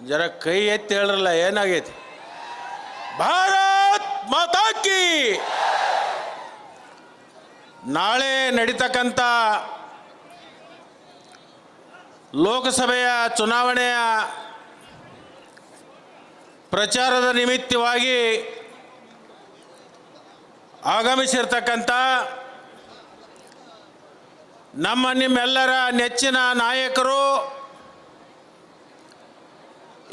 ಜರ ಕೈ ಎತ್ತಿ ಹೇಳ್ರಲ್ಲ, ಏನಾಗೈತಿ? ಭಾರತ್ ಮಾತಾ ಕಿ. ನಾಳೆ ನಡೀತಕ್ಕಂಥ ಲೋಕಸಭೆಯ ಚುನಾವಣೆಯ ಪ್ರಚಾರದ ನಿಮಿತ್ತವಾಗಿ ಆಗಮಿಸಿರ್ತಕ್ಕಂಥ ನಿಮ್ಮೆಲ್ಲರ ನೆಚ್ಚಿನ ನಾಯಕರು,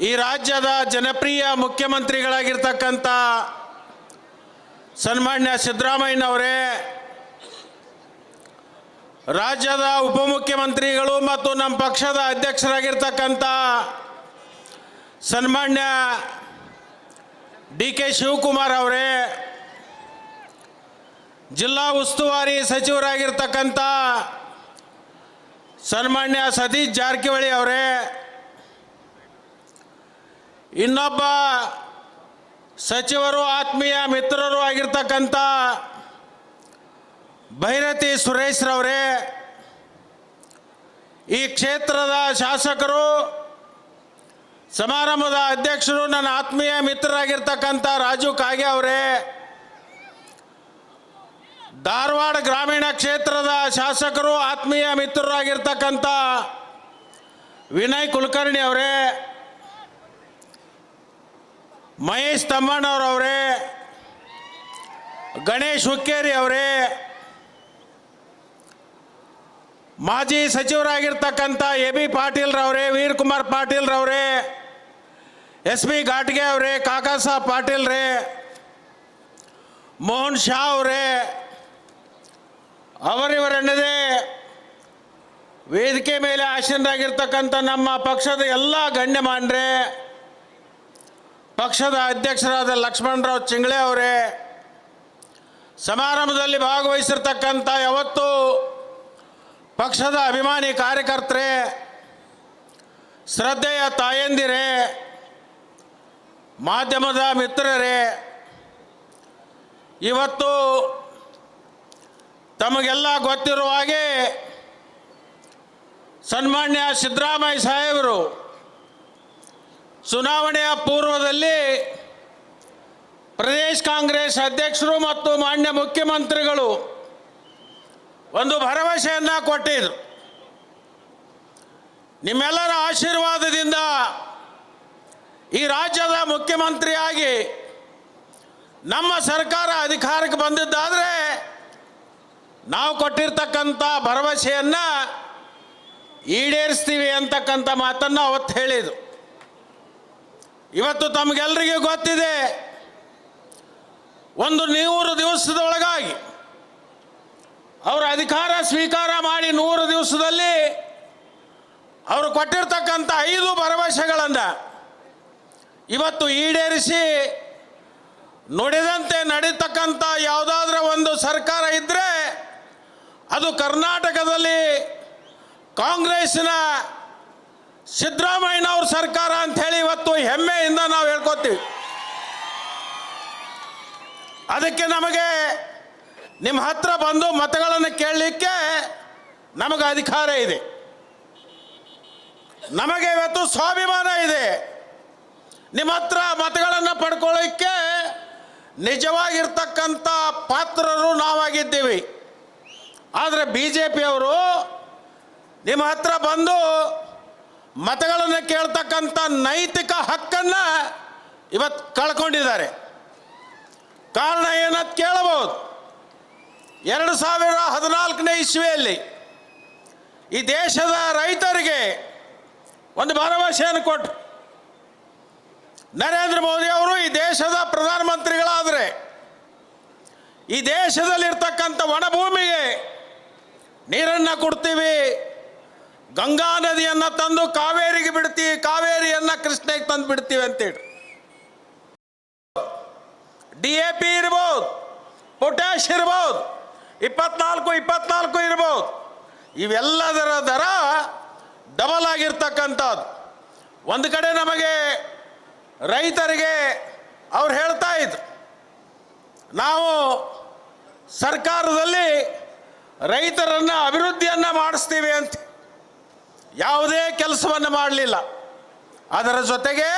ಈ ರಾಜ್ಯದ ಜನಪ್ರಿಯ ಮುಖ್ಯಮಂತ್ರಿಗಳಾಗಿರ್ತಕ್ಕಂಥ ಸನ್ಮಾನ್ಯ ಸಿದ್ದರಾಮಯ್ಯನವರೇ, ರಾಜ್ಯದ ಉಪಮುಖ್ಯಮಂತ್ರಿಗಳು ಮತ್ತು ನಮ್ಮ ಪಕ್ಷದ ಅಧ್ಯಕ್ಷರಾಗಿರ್ತಕ್ಕಂಥ ಸನ್ಮಾನ್ಯ ಡಿ ಕೆ ಶಿವಕುಮಾರ್ ಅವರೇ, ಜಿಲ್ಲಾ ಉಸ್ತುವಾರಿ ಸಚಿವರಾಗಿರ್ತಕ್ಕಂಥ ಸನ್ಮಾನ್ಯ ಸತೀಶ್ ಜಾರಕಿಹೊಳಿ ಅವರೇ, ಇನ್ನೊಬ್ಬ ಸಚಿವರು ಆತ್ಮೀಯ ಮಿತ್ರರು ಆಗಿರ್ತಕ್ಕಂಥ ಭೈರತಿ ಸುರೇಶ್ರವರೇ, ಈ ಕ್ಷೇತ್ರದ ಶಾಸಕರು, ಸಮಾರಂಭದ ಅಧ್ಯಕ್ಷರು, ನನ್ನ ಆತ್ಮೀಯ ಮಿತ್ರರಾಗಿರ್ತಕ್ಕಂಥ ರಾಜು ಕಾಗೆ ಅವರೇ, ಧಾರವಾಡ ಗ್ರಾಮೀಣ ಕ್ಷೇತ್ರದ ಶಾಸಕರು, ಆತ್ಮೀಯ ಮಿತ್ರರಾಗಿರ್ತಕ್ಕಂಥ ವಿನಯ್ ಕುಲಕರ್ಣಿ ಅವರೇ, ಮಹೇಶ್ ತಮ್ಮಣ್ಣವರವರೇ, ಗಣೇಶ್ ಹುಕ್ಕೇರಿ ಅವರೇ, ಮಾಜಿ ಸಚಿವರಾಗಿರ್ತಕ್ಕಂಥ A B ಪಾಟೀಲ್ರವರೇ, Veerakumar ಪಾಟೀಲ್ರವರೇ, S B ಘಾಟ್ಗೆ ಅವರೇ, ಕಾಕಾ ಸಾಹೇಬ್ ಪಾಟೀಲ್ರೇ, ಮೋಹನ್ ಶಾ ಅವರೇ, ಅವರಿವರೆನ್ನದೇ ವೇದಿಕೆ ಮೇಲೆ ಆಸೀನರಾಗಿರ್ತಕ್ಕಂಥ ನಮ್ಮ ಪಕ್ಷದ ಎಲ್ಲ ಗಣ್ಯಮಾನ್ಯರೇ, ಪಕ್ಷದ ಅಧ್ಯಕ್ಷರಾದ ಲಕ್ಷ್ಮಣರಾವ್ ಚಿಂಗ್ಳೆ ಅವರೇ, ಸಮಾರಂಭದಲ್ಲಿ ಭಾಗವಹಿಸಿರ್ತಕ್ಕಂಥ ಯಾವತ್ತು ಪಕ್ಷದ ಅಭಿಮಾನಿ ಕಾರ್ಯಕರ್ತರೇ, ಶ್ರದ್ಧೆಯ ತಾಯಂದಿರೇ, ಮಾಧ್ಯಮದ ಮಿತ್ರರೇ, ಇವತ್ತು ತಮಗೆಲ್ಲ ಗೊತ್ತಿರುವ ಹಾಗೆ ಸನ್ಮಾನ್ಯ ಸಿದ್ದರಾಮಯ್ಯ ಸಾಹೇಬರು ಚುನಾವಣೆಯ ಪೂರ್ವದಲ್ಲಿ ಪ್ರದೇಶ ಕಾಂಗ್ರೆಸ್ ಅಧ್ಯಕ್ಷರು ಮತ್ತು ಮಾನ್ಯ ಮುಖ್ಯಮಂತ್ರಿಗಳು ಒಂದು ಭರವಸೆಯನ್ನು ಕೊಟ್ಟಿದ್ರು. ನಿಮ್ಮೆಲ್ಲರ ಆಶೀರ್ವಾದದಿಂದ ಈ ರಾಜ್ಯದ ಮುಖ್ಯಮಂತ್ರಿಯಾಗಿ ನಮ್ಮ ಸರ್ಕಾರ ಅಧಿಕಾರಕ್ಕೆ ಬಂದಿದ್ದಾದರೆ ನಾವು ಕೊಟ್ಟಿರ್ತಕ್ಕಂಥ ಭರವಸೆಯನ್ನು ಈಡೇರಿಸ್ತೀವಿ ಅಂತಕ್ಕಂಥ ಮಾತನ್ನು ಅವತ್ತು ಹೇಳಿದರು. ಇವತ್ತು ತಮಗೆಲ್ಲರಿಗೂ ಗೊತ್ತಿದೆ, ಒಂದು 100 ದಿವಸದೊಳಗಾಗಿ ಅವರು ಅಧಿಕಾರ ಸ್ವೀಕಾರ ಮಾಡಿ 100 ದಿವಸದಲ್ಲಿ ಅವರು ಕೊಟ್ಟಿರ್ತಕ್ಕಂಥ 5 ಭರವಸೆಗಳನ್ನು ಇವತ್ತು ಈಡೇರಿಸಿ ನುಡಿದಂತೆ ನಡೀತಕ್ಕಂಥ ಯಾವುದಾದ್ರೂ ಒಂದು ಸರ್ಕಾರ ಇದ್ದರೆ ಅದು ಕರ್ನಾಟಕದಲ್ಲಿ ಕಾಂಗ್ರೆಸ್ಸಿನ ಸಿದ್ದರಾಮಯ್ಯನವ್ರ ಸರ್ಕಾರ ಅಂಥೇಳಿ ಇವತ್ತು ಹೆಮ್ಮೆಯಿಂದ ನಾವು ಹೇಳ್ಕೊತೀವಿ. ಅದಕ್ಕೆ ನಮಗೆ ನಿಮ್ಮ ಹತ್ರ ಬಂದು ಮತಗಳನ್ನು ಕೇಳಲಿಕ್ಕೆ ನಮಗೆ ಅಧಿಕಾರ ಇದೆ, ನಮಗೆ ಇವತ್ತು ಸ್ವಾಭಿಮಾನ ಇದೆ. ನಿಮ್ಮ ಹತ್ರ ಮತಗಳನ್ನು ಪಡ್ಕೊಳ್ಳಿಕ್ಕೆ ನಿಜವಾಗಿರ್ತಕ್ಕಂಥ ಪಾತ್ರರು ನಾವಾಗಿದ್ದೀವಿ. ಆದರೆ BJPಯವರು ನಿಮ್ಮ ಹತ್ರ ಬಂದು ಮತಗಳನ್ನು ಕೇಳ್ತಕ್ಕಂಥ ನೈತಿಕ ಹಕ್ಕನ್ನು ಇವತ್ತು ಕಳ್ಕೊಂಡಿದ್ದಾರೆ. ಕಾರಣ ಏನಂತ ಕೇಳಬಹುದು. 2014ನೇ ಇಸ್ವಿಯಲ್ಲಿ ಈ ದೇಶದ ರೈತರಿಗೆ ಒಂದು ಭರವಸೆಯನ್ನು ಕೊಟ್ಟರು. ನರೇಂದ್ರ ಮೋದಿ ಅವರು ಈ ದೇಶದ ಪ್ರಧಾನಮಂತ್ರಿಗಳಾದರೆ ಈ ದೇಶದಲ್ಲಿರ್ತಕ್ಕಂಥ ಒಣಭೂಮಿಗೆ ನೀರನ್ನು ಕೊಡ್ತೀವಿ, ಗಂಗಾ ನದಿಯನ್ನು ತಂದು ಕಾವೇರಿಗೆ ಬಿಡ್ತೀವಿ, ಕಾವೇರಿಯನ್ನು ಕೃಷ್ಣೆಗೆ ತಂದು ಬಿಡ್ತೀವಿ ಅಂತೇಳಿ. DAP ಇರ್ಬೋದು, ಪೊಟ್ಯಾಶ್ ಇರ್ಬೋದು, 24 ಇರ್ಬೋದು, ಇವೆಲ್ಲದರ ದರ ಡಬಲ್ ಆಗಿರ್ತಕ್ಕಂಥದ್ದು. ಒಂದು ಕಡೆ ನಮಗೆ ರೈತರಿಗೆ ಅವ್ರು ಹೇಳ್ತಾ ಇದ್ರು, ನಾವು ಸರ್ಕಾರದಲ್ಲಿ ರೈತರನ್ನು ಅಭಿವೃದ್ಧಿಯನ್ನು ಮಾಡಿಸ್ತೀವಿ ಅಂತ. ಯಾವುದೇ ಕೆಲಸವನ್ನು ಮಾಡಲಿಲ್ಲ. ಅದರ ಜೊತೆಗೆ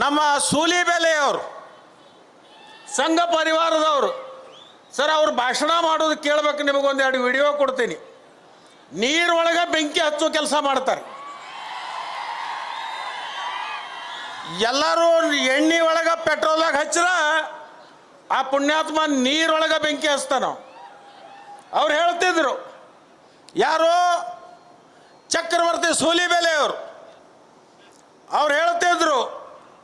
ನಮ್ಮ ಸೂಲಿಬೆಲೆಯವರು ಸಂಘ ಪರಿವಾರದವರು ಸರ್ ಅವ್ರು ಭಾಷಣ ಮಾಡೋದು ಕೇಳಬೇಕು. ನಿಮಗೊಂದೆರಡು ವಿಡಿಯೋ ಕೊಡ್ತೀನಿ. ನೀರೊಳಗೆ ಬೆಂಕಿ ಹಚ್ಚೋ ಕೆಲಸ ಮಾಡ್ತಾರೆ. ಎಲ್ಲರೂ ಎಣ್ಣೆ ಒಳಗೆ ಪೆಟ್ರೋಲಾಗ ಹಚ್ಚಿರ ಆ ಪುಣ್ಯಾತ್ಮ ನೀರೊಳಗೆ ಬೆಂಕಿ ಹಚ್ತಾನ. ಅವ್ರು ಹೇಳ್ತಿದ್ರು, ಯಾರು ಚಕ್ರವರ್ತಿ ಸೂಲಿಬೆಲೆಯವರು ಅವ್ರು ಹೇಳ್ತಿದ್ರು,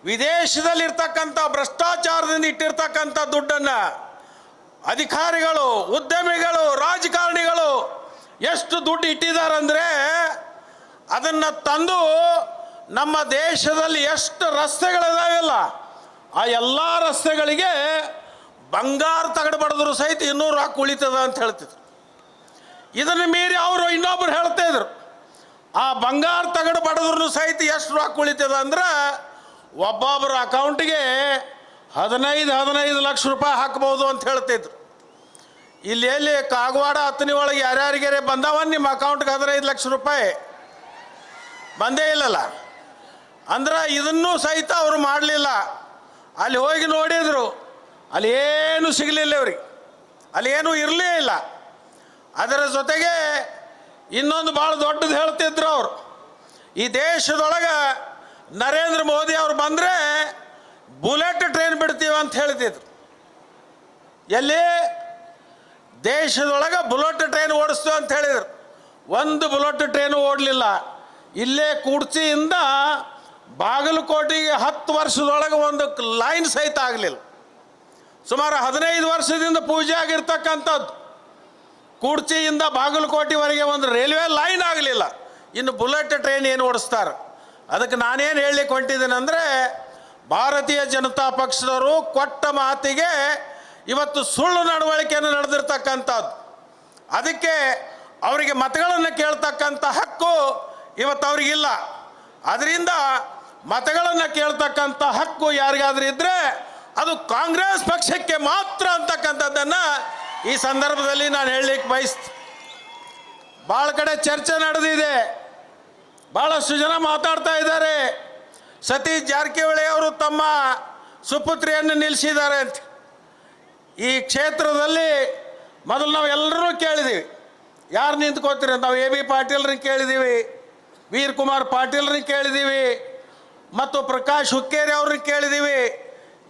ವಿದೇಶದಲ್ಲಿರ್ತಕ್ಕಂಥ ಭ್ರಷ್ಟಾಚಾರದಿಂದ ಇಟ್ಟಿರ್ತಕ್ಕಂಥ ದುಡ್ಡನ್ನು ಅಧಿಕಾರಿಗಳು, ಉದ್ಯಮಿಗಳು, ರಾಜಕಾರಣಿಗಳು ಎಷ್ಟು ದುಡ್ಡು ಇಟ್ಟಿದ್ದಾರಂದರೆ ಅದನ್ನು ತಂದು ನಮ್ಮ ದೇಶದಲ್ಲಿ ಎಷ್ಟು ರಸ್ತೆಗಳಿದಾವೆಲ್ಲ ಆ ಎಲ್ಲ ರಸ್ತೆಗಳಿಗೆ ಬಂಗಾರ ತಗಡು ಬಡಿದ್ರು ಸಹಿತ 200 ರೂಪಾಯಿ ಉಳಿತದ ಅಂತ ಹೇಳ್ತಿದ್ರು. ಇದನ್ನು ಮೀರಿ ಅವರು ಇನ್ನೊಬ್ರು ಹೇಳ್ತಾ ಇದ್ರು, ಆ ಬಂಗಾರ ತಗಡು ಬಡಿದ್ರು ಸಹಿತ ಎಷ್ಟು ರೂಪಾಯಿ ಉಳಿತದ ಅಂದ್ರೆ ಒಬ್ಬೊಬ್ಬರ ಅಕೌಂಟಿಗೆ 15 ಲಕ್ಷ ರೂಪಾಯಿ ಹಾಕ್ಬೋದು ಅಂತ ಹೇಳ್ತಿದ್ರು. ಇಲ್ಲಿ ಎಲ್ಲಿ ಕಾಗವಾಡ ಹತ್ತನೇ ಒಳಗೆ ಯಾರ್ಯಾರಿಗೆ ಬಂದವ ನಿಮ್ಮ ಅಕೌಂಟ್ಗೆ 15 ಲಕ್ಷ ರೂಪಾಯಿ ಬಂದೇ ಇಲ್ಲಲ್ಲ. ಅಂದ್ರೆ ಇದನ್ನೂ ಸಹಿತ ಅವರು ಮಾಡಲಿಲ್ಲ. ಅಲ್ಲಿ ಹೋಗಿ ನೋಡಿದರು, ಅಲ್ಲಿ ಏನೂ ಸಿಗಲಿಲ್ಲ ಅವ್ರಿಗೆ, ಅಲ್ಲಿ ಏನೂ ಇರಲೇ ಇಲ್ಲ. ಅದರ ಜೊತೆಗೆ ಇನ್ನೊಂದು ಭಾಳ ದೊಡ್ಡದು ಹೇಳ್ತಿದ್ರು ಅವರು, ಈ ದೇಶದೊಳಗೆ ನರೇಂದ್ರ ಮೋದಿ ಅವರು ಬಂದರೆ ಬುಲೆಟ್ ಟ್ರೈನ್ ಬಿಡ್ತೀವಿ ಅಂತ ಹೇಳ್ತಿದ್ರು. ಎಲ್ಲಿ ದೇಶದೊಳಗೆ ಬುಲೆಟ್ ಟ್ರೈನ್ ಓಡಿಸ್ತೀವಿ ಅಂತ ಹೇಳಿದರು. ಒಂದು ಬುಲೆಟ್ ಟ್ರೈನು ಓಡಲಿಲ್ಲ. ಇಲ್ಲೇ ಕುಡ್ಚಿಯಿಂದ ಬಾಗಲಕೋಟೆಗೆ 10 ವರ್ಷದೊಳಗೆ ಒಂದು ಲೈನ್ ಸಹಿತ ಆಗಲಿಲ್ಲ. ಸುಮಾರು 15 ವರ್ಷದಿಂದ ಪೂಜೆ ಆಗಿರ್ತಕ್ಕಂಥದ್ದು ಕುಡ್ಚಿಯಿಂದ ಬಾಗಲಕೋಟೆವರೆಗೆ ಒಂದು ರೈಲ್ವೆ ಲೈನ್ ಆಗಲಿಲ್ಲ. ಇನ್ನು ಬುಲೆಟ್ ಟ್ರೈನ್ ಏನು ಓಡಿಸ್ತಾರೆ? ಅದಕ್ಕೆ ನಾನೇನು ಹೇಳಲಿಕ್ಕೆ ಹೊಂಟಿದ್ದೇನೆ ಅಂದರೆ, ಭಾರತೀಯ ಜನತಾ ಪಕ್ಷದವರು ಕೊಟ್ಟ ಮಾತಿಗೆ ಇವತ್ತು ಸುಳ್ಳು ನಡವಳಿಕೆಯನ್ನು ನಡೆದಿರ್ತಕ್ಕಂಥದ್ದು. ಅದಕ್ಕೆ ಅವರಿಗೆ ಮತಗಳನ್ನು ಕೇಳ್ತಕ್ಕಂಥ ಹಕ್ಕು ಇವತ್ತು ಅವ್ರಿಗಿಲ್ಲ. ಅದರಿಂದ ಮತಗಳನ್ನು ಕೇಳ್ತಕ್ಕಂಥ ಹಕ್ಕು ಯಾರಿಗಾದ್ರೂ ಇದ್ದರೆ ಅದು ಕಾಂಗ್ರೆಸ್ ಪಕ್ಷಕ್ಕೆ ಮಾತ್ರ ಅಂತಕ್ಕಂಥದ್ದನ್ನು ಈ ಸಂದರ್ಭದಲ್ಲಿ ನಾನು ಹೇಳಲಿಕ್ಕೆ ಬಯಸ್ತೀನಿ. ಭಾಳ ಕಡೆ ಚರ್ಚೆ ನಡೆದಿದೆ, ಭಾಳಷ್ಟು ಜನ ಮಾತಾಡ್ತಾ ಇದ್ದಾರೆ. ಸತೀಶ್ ಜಾರಕಿಹೊಳಿ ಅವರು ತಮ್ಮ ಸುಪುತ್ರಿಯನ್ನು ನಿಲ್ಲಿಸಿದ್ದಾರೆ ಅಂತ. ಈ ಕ್ಷೇತ್ರದಲ್ಲಿ ಮೊದಲು ನಾವು ಎಲ್ಲರೂ ಕೇಳಿದ್ದೀವಿ, ಯಾರು ನಿಂತ್ಕೋತೀರಿ ಅಂತ. ನಾವು AB ಪಾಟೀಲ್ರಿಗೆ ಕೇಳಿದ್ದೀವಿ, ವೀರ್ ಕುಮಾರ್ ಪಾಟೀಲ್ರಿಗೆ ಕೇಳಿದ್ದೀವಿ, ಮತ್ತು ಪ್ರಕಾಶ್ ಹುಕ್ಕೇರಿ ಅವ್ರಿಗೆ ಕೇಳಿದ್ದೀವಿ.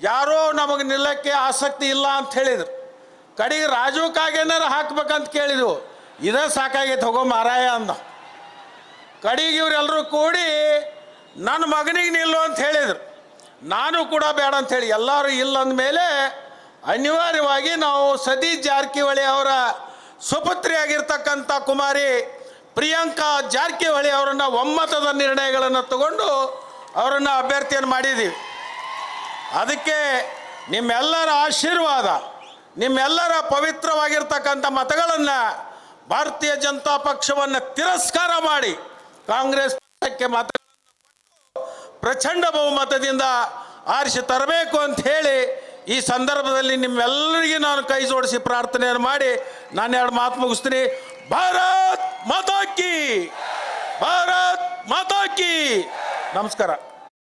ಯಾರೂ ನಮಗೆ ನಿಲ್ಲಕ್ಕೆ ಆಸಕ್ತಿ ಇಲ್ಲ ಅಂತ ಹೇಳಿದರು. ಕಡೆಗೆ ರಾಜು ಕಾಗೇನಾರು ಹಾಕ್ಬೇಕಂತ ಕೇಳಿದ್ವು. ಇದೇ ಸಾಕಾಗೈತೆ ಹೋಗೋ ಮಾರಾಯ ಅಂದ. ಕಡೆಗೆ ಇವರೆಲ್ಲರೂ ಕೂಡಿ ನನ್ನ ಮಗನಿಗೆ ನಿಲ್ಲು ಅಂತ ಹೇಳಿದರು. ನಾನು ಕೂಡ ಬೇಡ ಅಂಥೇಳಿ ಎಲ್ಲರೂ ಇಲ್ಲ ಅಂದಮೇಲೆ ಅನಿವಾರ್ಯವಾಗಿ ನಾವು ಸತೀಶ್ ಜಾರಕಿಹೊಳಿ ಅವರ ಸುಪುತ್ರಿಯಾಗಿರ್ತಕ್ಕಂಥ ಕುಮಾರಿ ಪ್ರಿಯಾಂಕಾ ಜಾರಕಿಹೊಳಿ ಅವರನ್ನು ಒಮ್ಮತದ ನಿರ್ಣಯಗಳನ್ನು ತಗೊಂಡು ಅವರನ್ನು ಅಭ್ಯರ್ಥಿಯನ್ನು ಮಾಡಿದ್ದೀವಿ. ಅದಕ್ಕೆ ನಿಮ್ಮೆಲ್ಲರ ಆಶೀರ್ವಾದ, ನಿಮ್ಮೆಲ್ಲರ ಪವಿತ್ರವಾಗಿರ್ತಕ್ಕಂಥ ಮತಗಳನ್ನು ಭಾರತೀಯ ಜನತಾ ಪಕ್ಷವನ್ನು ತಿರಸ್ಕಾರ ಮಾಡಿ ಕಾಂಗ್ರೆಸ್ ಪಕ್ಷಕ್ಕೆ ಮತಗಳನ್ನು ಪ್ರಚಂಡ ಬಹುಮತದಿಂದ ಆರಿಸಿ ತರಬೇಕು ಅಂತ ಹೇಳಿ ಈ ಸಂದರ್ಭದಲ್ಲಿ ನಿಮ್ಮೆಲ್ಲರಿಗೂ ನಾನು ಕೈ ಜೋಡಿಸಿ ಪ್ರಾರ್ಥನೆಯನ್ನು ಮಾಡಿ ನಾನು 2 ಮಾತು ಮುಗಿಸ್ತೀನಿ. ಭಾರತ್ ಮಾತಾ ಕಿ, ಭಾರತ್ ಮಾತಾ ಕಿ. ನಮಸ್ಕಾರ.